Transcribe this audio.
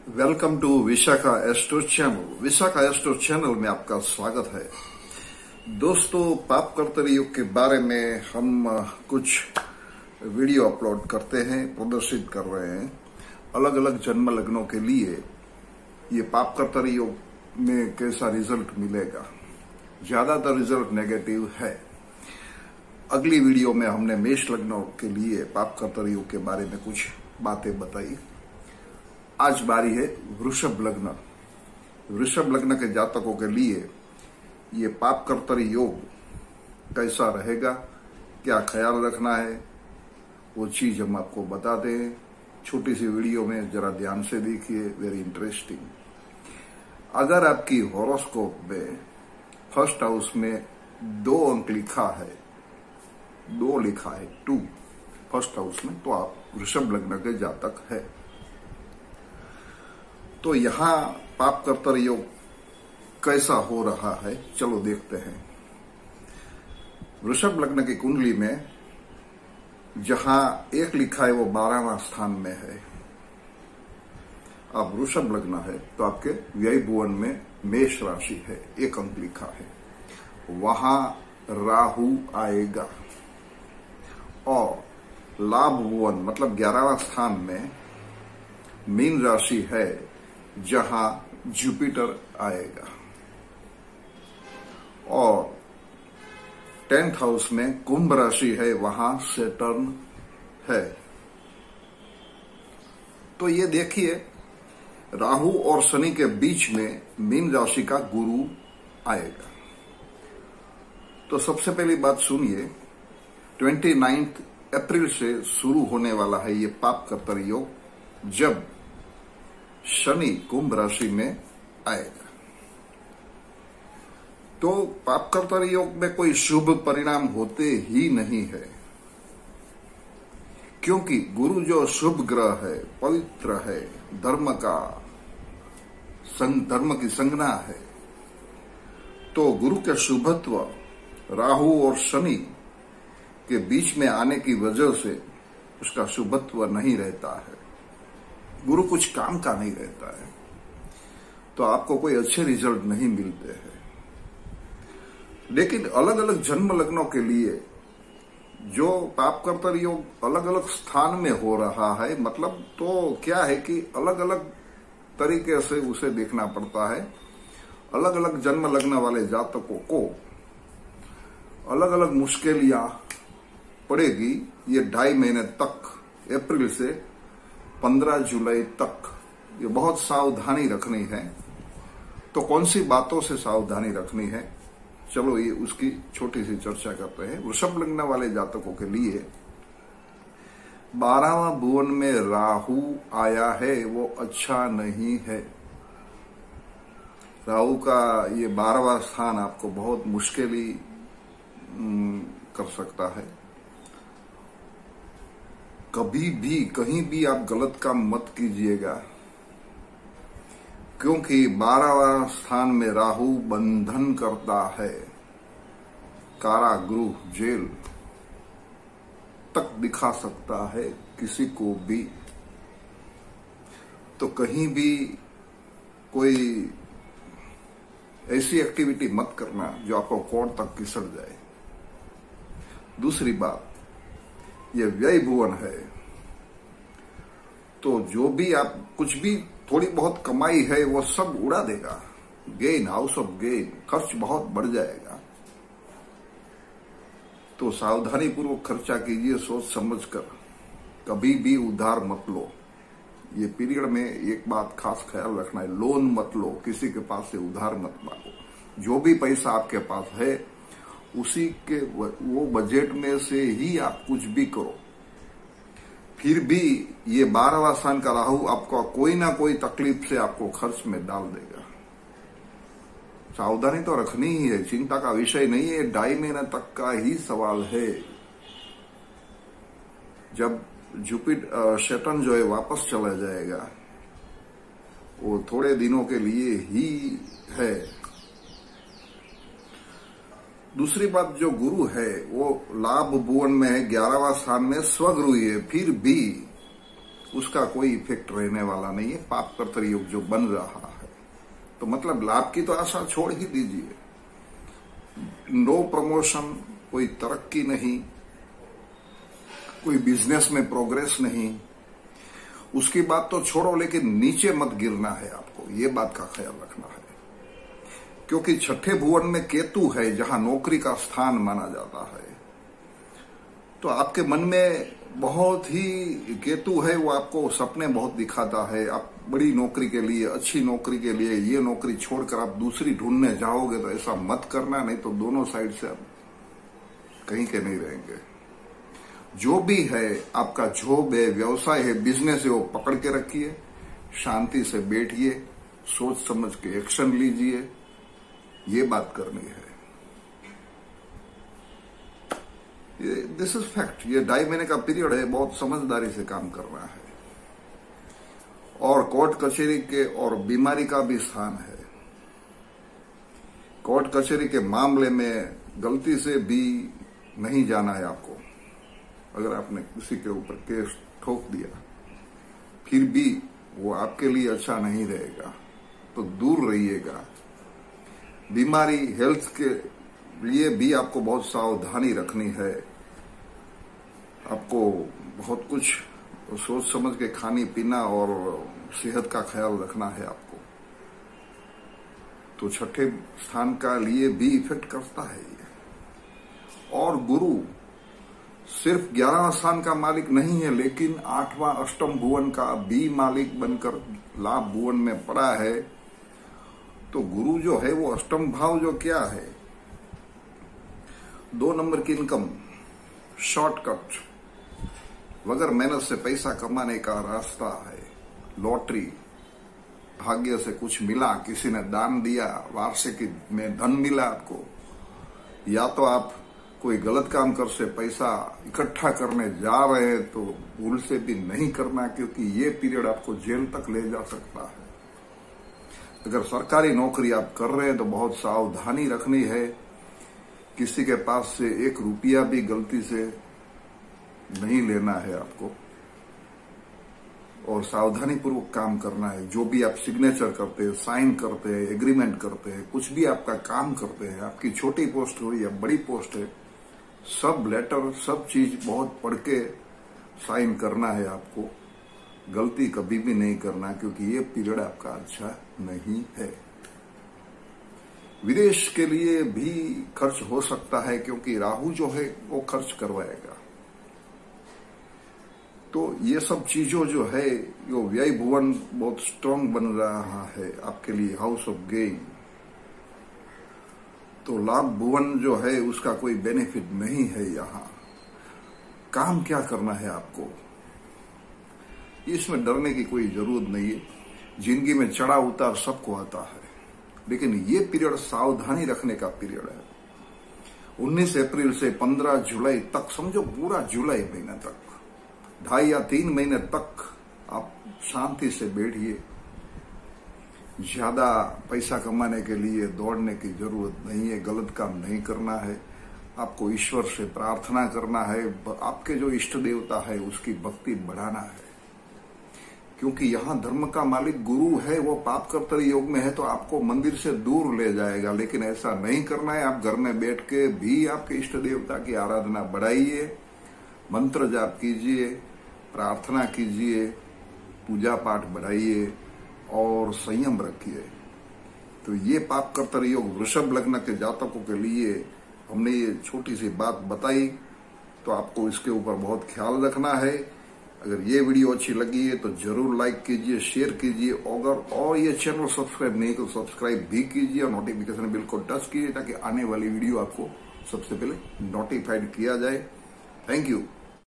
Welcome to Vishakha astro channel. Vishakha astro channel में आपका स्वागत है। दोस्तों, पाप कर्तव्य युग के बारे में हम कुछ वीडियो अपलोड करते हैं, प्रदर्शित कर रहे हैं। अलग अलग जन्म लग्नों के लिए ये पाप कर्तव्य युग में कैसा रिजल्ट मिलेगा। ज्यादातर रिजल्ट नेगेटिव है। अगली वीडियो में हमने मेष लग्नों के लिए पाप कर्तव्य युग के बारे में कुछ बातें बताई। आज बारी है वृषभ लग्न। वृषभ लग्न के जातकों के लिए ये पाप कर्तव्य योग कैसा रहेगा, क्या ख्याल रखना है, वो चीज हम आपको बताते हैं। छोटी सी वीडियो में जरा ध्यान से देखिए, वेरी इंटरेस्टिंग। अगर आपकी हॉरोस्कोप में फर्स्ट हाउस में 2 अंक लिखा है, 2 लिखा है 2 फर्स्ट हाउस में, तो आप वृषभ लग्न के जातक है। तो यहां पाप कर्तव्य योग कैसा हो रहा है, चलो देखते हैं। वृषभ लग्न की कुंडली में जहां 1 लिखा है वो 12वां स्थान में है। अब वृषभ लग्न है तो आपके व्यय भुवन में मेष राशि है, 1 अंक लिखा है, वहां राहु आएगा। और लाभ भुवन मतलब 11वां स्थान में मीन राशि है, जहां जुपिटर आएगा। और 10th हाउस में कुंभ राशि है, वहां सैटर्न है। तो ये देखिए, राहु और शनि के बीच में मीन राशि का गुरु आएगा। तो सबसे पहली बात सुनिए, 29 अप्रैल से शुरू होने वाला है ये पाप कर्तव्य योग, जब शनि कुंभ राशि में आएगा। तो पाप कर्तव्य योग में कोई शुभ परिणाम होते ही नहीं है, क्योंकि गुरु जो शुभ ग्रह है, पवित्र है, धर्म की संज्ञा है। तो गुरु के शुभत्व राहु और शनि के बीच में आने की वजह से उसका शुभत्व नहीं रहता है। गुरु कुछ काम का नहीं रहता है, तो आपको कोई अच्छे रिजल्ट नहीं मिलते हैं। लेकिन अलग अलग जन्म लग्नों के लिए जो पाप कर्तव्य योग अलग अलग स्थान में हो रहा है, मतलब तो क्या है कि अलग अलग तरीके से उसे देखना पड़ता है। अलग अलग जन्म लग्न वाले जातकों को अलग अलग मुश्किलियां पड़ेगी। ये 2.5 महीने तक, अप्रैल से 15 जुलाई तक, ये बहुत सावधानी रखनी है। तो कौन सी बातों से सावधानी रखनी है, चलो ये उसकी छोटी सी चर्चा करते हैं। वृषभ लग्न वाले जातकों के लिए 12वां भुवन में राहु आया है, वो अच्छा नहीं है। राहु का ये 12वां स्थान आपको बहुत मुश्किल कर सकता है। कभी भी कहीं भी आप गलत काम मत कीजिएगा, क्योंकि 12वां स्थान में राहु बंधन करता है, कारागृह जेल तक दिखा सकता है किसी को भी। तो कहीं भी कोई ऐसी एक्टिविटी मत करना जो आपको कोर्ट तक घिसड़ जाए। दूसरी बात, ये व्यय भुवन है, तो जो भी आप कुछ भी थोड़ी बहुत कमाई है वो सब उड़ा देगा। गेन, हाउस ऑफ गेन, खर्च बहुत बढ़ जाएगा। तो सावधानी पूर्वक खर्चा कीजिए, सोच समझकर। कभी भी उधार मत लो। ये पीरियड में एक बात खास ख्याल रखना है, लोन मत लो, किसी के पास से उधार मत मांगो। जो भी पैसा आपके पास है उसी के वो बजट में से ही आप कुछ भी करो। फिर भी ये 12वां स्थान का राहु आपको कोई ना कोई तकलीफ से आपको खर्च में डाल देगा। सावधानी तो रखनी ही है, चिंता का विषय नहीं है। 2.5 महीने तक का ही सवाल है। जब जुपिटर सैटर्न जो है वापस चला जाएगा, वो थोड़े दिनों के लिए ही है। दूसरी बात, जो गुरु है वो लाभ भुवन में है, 11वां स्थान में स्वगुरु है। फिर भी उसका कोई इफेक्ट रहने वाला नहीं है। पाप कर्तव्य योग जो बन रहा है तो मतलब लाभ की तो आशा छोड़ ही दीजिए। नो प्रमोशन, कोई तरक्की नहीं, कोई बिजनेस में प्रोग्रेस नहीं, उसकी बात तो छोड़ो, लेकिन नीचे मत गिरना है आपको, ये बात का ख्याल रखना है। क्योंकि छठे भुवन में केतु है, जहां नौकरी का स्थान माना जाता है। तो आपके मन में बहुत ही केतु है, वो आपको सपने बहुत दिखाता है। आप बड़ी नौकरी के लिए, अच्छी नौकरी के लिए ये नौकरी छोड़कर आप दूसरी ढूंढने जाओगे तो ऐसा मत करना, नहीं तो दोनों साइड से आप कहीं के नहीं रहेंगे। जो भी है, आपका जॉब है, व्यवसाय है, बिजनेस है, वो पकड़ के रखिए, शांति से बैठिए, सोच समझ के एक्शन लीजिए, ये बात करनी है। This is fact. ये 2.5 महीने का पीरियड है, बहुत समझदारी से काम करना है। और कोर्ट कचहरी के और बीमारी का भी स्थान है। कोर्ट कचहरी के मामले में गलती से भी नहीं जाना है आपको। अगर आपने किसी के ऊपर केस ठोक दिया फिर भी वो आपके लिए अच्छा नहीं रहेगा, तो दूर रहिएगा। बीमारी, हेल्थ के लिए भी आपको बहुत सावधानी रखनी है। आपको बहुत कुछ सोच समझ के खानी पीना और सेहत का ख्याल रखना है आपको। तो छठे स्थान का लिए भी इफेक्ट करता है ये। और गुरु सिर्फ 11 स्थान का मालिक नहीं है, लेकिन 8वां अष्टम भुवन का भी मालिक बनकर लाभ भुवन में पड़ा है। तो गुरु जो है वो अष्टम भाव जो क्या है, 2 नंबर की इनकम, शॉर्टकट, बगैर मेहनत से पैसा कमाने का रास्ता है। लॉटरी, भाग्य से कुछ मिला, किसी ने दान दिया, वार्षिकी में धन मिला आपको, या तो आप कोई गलत काम कर से पैसा इकट्ठा करने जा रहे हैं तो भूल से भी नहीं करना, क्योंकि ये पीरियड आपको जेल तक ले जा सकता है। अगर सरकारी नौकरी आप कर रहे हैं तो बहुत सावधानी रखनी है। किसी के पास से 1 रुपया भी गलती से नहीं लेना है आपको, और सावधानी पूर्वक काम करना है। जो भी आप सिग्नेचर करते हैं, साइन करते हैं, एग्रीमेंट करते हैं, कुछ भी आपका काम करते हैं, आपकी छोटी पोस्ट हो या बड़ी पोस्ट है, सब लेटर, सब चीज बहुत पढ़ के साइन करना है आपको। गलती कभी भी नहीं करना, क्योंकि ये पीरियड आपका अच्छा नहीं है। विदेश के लिए भी खर्च हो सकता है, क्योंकि राहु जो है वो खर्च करवाएगा। तो ये सब चीजों जो है, यो व्यय भुवन बहुत स्ट्रांग बन रहा है आपके लिए, हाउस ऑफ गेन। तो लाभ भुवन जो है उसका कोई बेनिफिट नहीं है यहाँ। काम क्या करना है आपको, इसमें डरने की कोई जरूरत नहीं है। जिंदगी में चढ़ाव उतार सबको आता है, लेकिन ये पीरियड सावधानी रखने का पीरियड है। 19 अप्रैल से 15 जुलाई तक, समझो पूरा जुलाई महीना तक, 2.5 या 3 महीने तक आप शांति से बैठिए। ज्यादा पैसा कमाने के लिए दौड़ने की जरूरत नहीं है, गलत काम नहीं करना है। आपको ईश्वर से प्रार्थना करना है, आपके जो इष्ट देवता है उसकी भक्ति बढ़ाना है। क्योंकि यहाँ धर्म का मालिक गुरु है, वो पाप कर्तव्य योग में है, तो आपको मंदिर से दूर ले जाएगा। लेकिन ऐसा नहीं करना है। आप घर में बैठ के भी आपके इष्ट देवता की आराधना बढ़ाइए, मंत्र जाप कीजिए, प्रार्थना कीजिए, पूजा पाठ बढ़ाइए और संयम रखिए। तो ये पाप कर्तव्य योग वृषभ लग्न के जातकों के लिए हमने ये छोटी सी बात बताई। तो आपको इसके ऊपर बहुत ख्याल रखना है। अगर ये वीडियो अच्छी लगी है तो जरूर लाइक कीजिए, शेयर कीजिए, और ये चैनल सब्सक्राइब नहीं तो सब्सक्राइब भी कीजिए और नोटिफिकेशन बिल को टच कीजिए, ताकि आने वाली वीडियो आपको सबसे पहले नोटिफाइड किया जाए। Thank you.